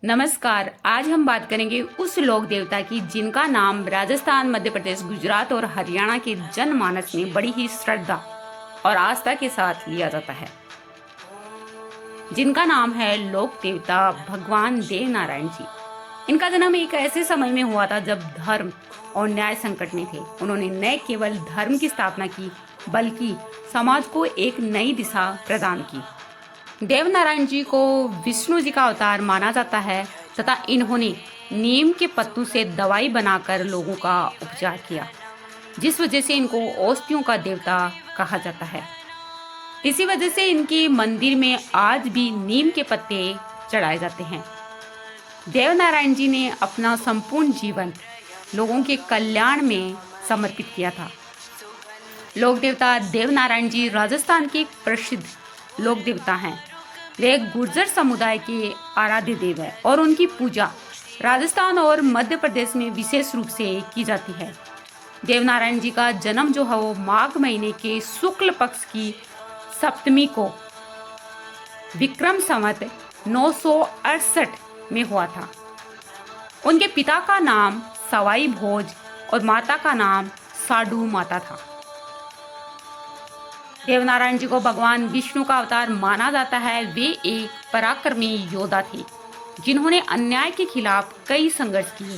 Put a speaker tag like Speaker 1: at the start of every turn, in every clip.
Speaker 1: नमस्कार। आज हम बात करेंगे उस लोक देवता की जिनका नाम राजस्थान, मध्य प्रदेश, गुजरात और हरियाणा के जनमानस में बड़ी ही श्रद्धा और आस्था के साथ लिया जाता है, जिनका नाम है लोक देवता भगवान देव नारायण जी। इनका जन्म एक ऐसे समय में हुआ था जब धर्म और न्याय संकट में थे। उन्होंने न केवल धर्म की स्थापना की बल्कि समाज को एक नई दिशा प्रदान की। देव नारायण जी को विष्णु जी का अवतार माना जाता है तथा इन्होंने नीम के पत्तों से दवाई बनाकर लोगों का उपचार किया, जिस वजह से इनको औषधियों का देवता कहा जाता है। इसी वजह से इनके मंदिर में आज भी नीम के पत्ते चढ़ाए जाते हैं। देव नारायण जी ने अपना संपूर्ण जीवन लोगों के कल्याण में समर्पित किया था। लोक देवता देव नारायण जी राजस्थान के एक प्रसिद्ध लोक देवता हैं। वे एक गुर्जर समुदाय के आराध्य देव है और उनकी पूजा राजस्थान और मध्य प्रदेश में विशेष रूप से की जाती है। देव नारायण जी का जन्म जो है वो माघ महीने के शुक्ल पक्ष की सप्तमी को विक्रम संवत 968 में हुआ था। उनके पिता का नाम सवाई भोज और माता का नाम साडू माता था। देव नारायण जी को भगवान विष्णु का अवतार माना जाता है। वे एक पराक्रमी योद्धा थे जिन्होंने अन्याय के खिलाफ कई संघर्ष किए।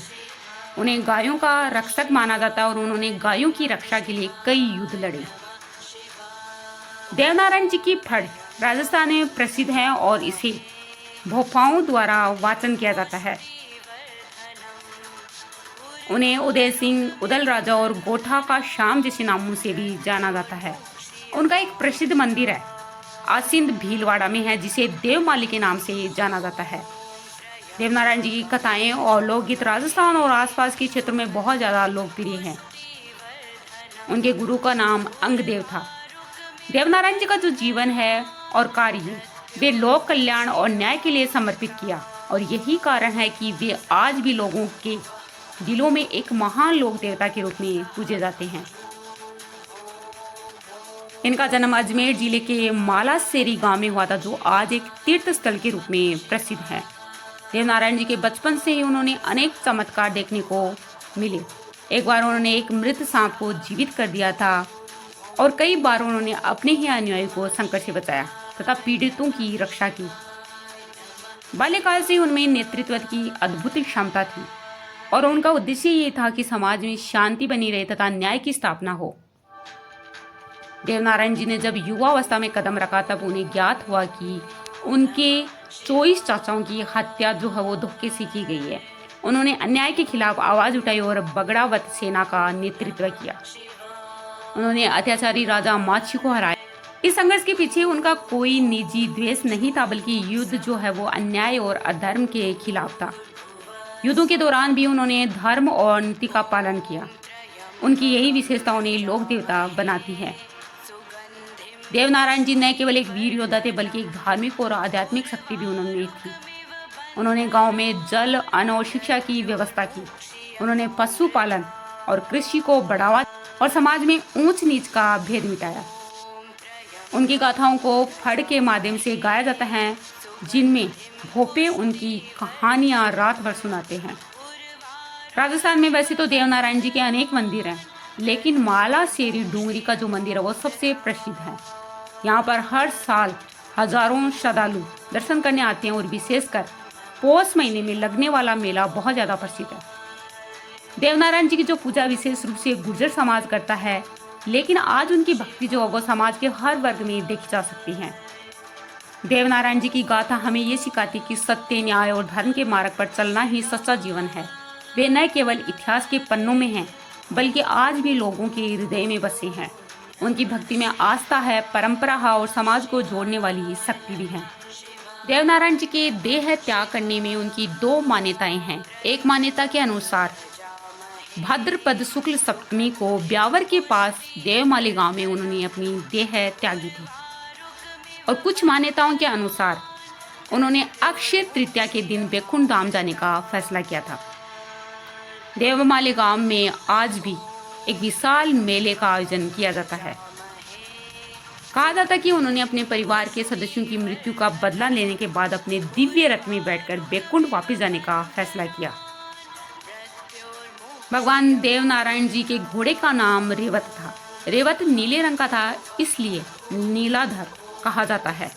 Speaker 1: उन्हें गायों का रक्षक माना जाता है और उन्होंने गायों की रक्षा के लिए कई युद्ध लड़े। देव नारायण जी की फड़ राजस्थान में प्रसिद्ध है और इसे भोपाओं द्वारा वाचन किया जाता है। उन्हें उदय सिंह, उदल राजा और गोठा का शाम जैसे नामों से भी जाना जाता है। उनका एक प्रसिद्ध मंदिर है आसिंद भीलवाड़ा में है, जिसे देवमाली के नाम से जाना जाता है। देव नारायण जी की कथाएं और लोकगीत राजस्थान और आसपास के क्षेत्रों में बहुत ज़्यादा लोकप्रिय हैं। उनके गुरु का नाम अंगदेव था। देव नारायण जी का जो जीवन है और कार्य वे लोक कल्याण और न्याय के लिए समर्पित किया और यही कारण है कि वे आज भी लोगों के दिलों में एक महान लोक देवता के रूप में पूजे जाते हैं। इनका जन्म अजमेर जिले के मालासेरी गांव में हुआ था, जो आज एक तीर्थ स्थल के रूप में प्रसिद्ध है। देव नारायण जी के बचपन से ही उन्होंने अनेक चमत्कार देखने को मिले। एक बार उन्होंने एक मृत सांप को जीवित कर दिया था और कई बार उन्होंने अपने ही अनुयायी को संकट से बचाया तथा पीड़ितों की रक्षा की। बाल्यकाल से उनमें नेतृत्व की अद्भुत क्षमता थी और उनका उद्देश्य ये था कि समाज में शांति बनी रहे तथा न्याय की स्थापना हो। देव नारायण जी ने जब युवावस्था में कदम रखा तब उन्हें ज्ञात हुआ कि उनके 24 चाचाओं की हत्या जो है वो धोखे से की गई है। उन्होंने अन्याय के खिलाफ आवाज उठाई और बगड़ावत सेना का नेतृत्व किया। उन्होंने अत्याचारी राजा माछी को हराया। इस संघर्ष के पीछे उनका कोई निजी द्वेष नहीं था, बल्कि युद्ध जो है वो अन्याय और अधर्म के खिलाफ था। युद्धों के दौरान भी उन्होंने धर्म और नीति का पालन किया। उनकी यही विशेषता उन्हें लोक देवता बनाती है। देव नारायण जी न केवल एक वीर योद्धा थे बल्कि एक धार्मिक और आध्यात्मिक शक्ति भी उन्होंने थी। उन्होंने गांव में जल, अन्न और शिक्षा की व्यवस्था की। उन्होंने पशुपालन और कृषि को बढ़ावा और समाज में ऊंच नीच का भेद मिटाया। उनकी गाथाओं को फड़ के माध्यम से गाया जाता है, जिनमें भोपे उनकी कहानियां रात भर सुनाते हैं। राजस्थान में वैसे तो देव नारायण जी के अनेक मंदिर हैं, लेकिन मालासेरी डूंगरी का जो मंदिर है वो सबसे प्रसिद्ध है। यहाँ पर हर साल हजारों श्रद्धालु दर्शन करने आते हैं और विशेषकर पौष महीने में लगने वाला मेला बहुत ज़्यादा प्रसिद्ध है। देव नारायण जी की जो पूजा विशेष रूप से गुर्जर समाज करता है, लेकिन आज उनकी भक्ति जो है वो समाज के हर वर्ग में देखी जा सकती है। देव नारायण जी की गाथा हमें ये सिखाती कि सत्य, न्याय और धर्म के मार्ग पर चलना ही सच्चा जीवन है। वे न केवल इतिहास के पन्नों में हैं बल्कि आज भी लोगों के हृदय में बसे हैं। उनकी भक्ति में आस्था है, परंपरा है और समाज को जोड़ने वाली शक्ति भी है। देव नारायण जी के देह त्याग करने में उनकी दो मान्यताएं हैं। एक मान्यता के अनुसार भाद्रपद शुक्ल सप्तमी को ब्यावर के पास देवमाली गांव में उन्होंने अपनी देह त्यागी थी और कुछ मान्यताओं के अनुसार उन्होंने अक्षय तृतीया के दिन बैकुंठ धाम जाने का फैसला किया था। देवमाली गांव में आज भी एक विशाल मेले का आयोजन किया जाता है। कहा जाता है कि उन्होंने अपने परिवार के सदस्यों की मृत्यु का बदला लेने के बाद अपने दिव्य रथ में बैठकर बैकुंठ वापस जाने का फैसला किया। भगवान देवनारायण जी के घोड़े का नाम रेवत था। रेवत नीले रंग का था, इसलिए नीलाधर कहा जाता है।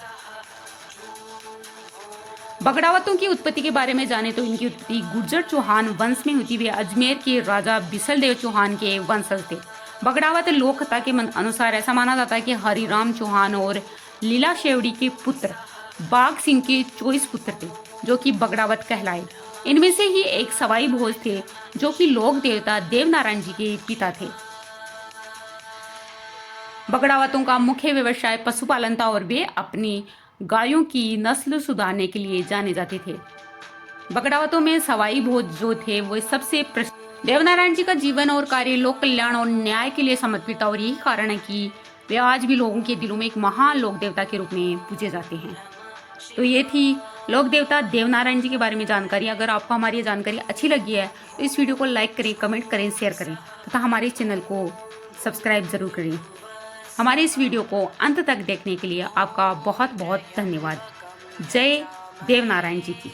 Speaker 1: बगड़ावतों की उत्पत्ति के बारे में जाने तो इनकी उत्पत्ति गुर्जर चौहान वंश में हुई। वे अजमेर के राजा बिसल देव चौहान के वंशज थे। बगड़ावत लोक कथा के अनुसार ऐसा माना जाता है कि हरिराम चौहान और लीला शेवड़ी के पुत्र बाघ सिंह के 24 पुत्र थे, जो कि बगड़ावत कहलाए। इनमें से ही एक सवाई भोज थे, जो कि लोक देवता देवनारायण जी के पिता थे। बगड़ावतों का मुख्य व्यवसाय पशुपालन था और वे अपनी गायों की नस्ल सुधारने के लिए जाने जाते थे। बगड़ावतों में सवाई भोज जो थे वो सबसे देवनारायण जी का जीवन और कार्य लोक कल्याण और न्याय के लिए समर्पित था और यही कारण है कि वे आज भी लोगों के दिलों में एक महान लोक देवता के रूप में पूजे जाते हैं। तो ये थी लोक देवता देवनारायण जी के बारे में जानकारी। अगर आपको हमारी ये जानकारी अच्छी लगी है तो इस वीडियो को लाइक करें, कमेंट करें, शेयर करें तथा हमारे चैनल को सब्सक्राइब जरूर करें। हमारे इस वीडियो को अंत तक देखने के लिए आपका बहुत बहुत धन्यवाद। जय देवनारायण जी की।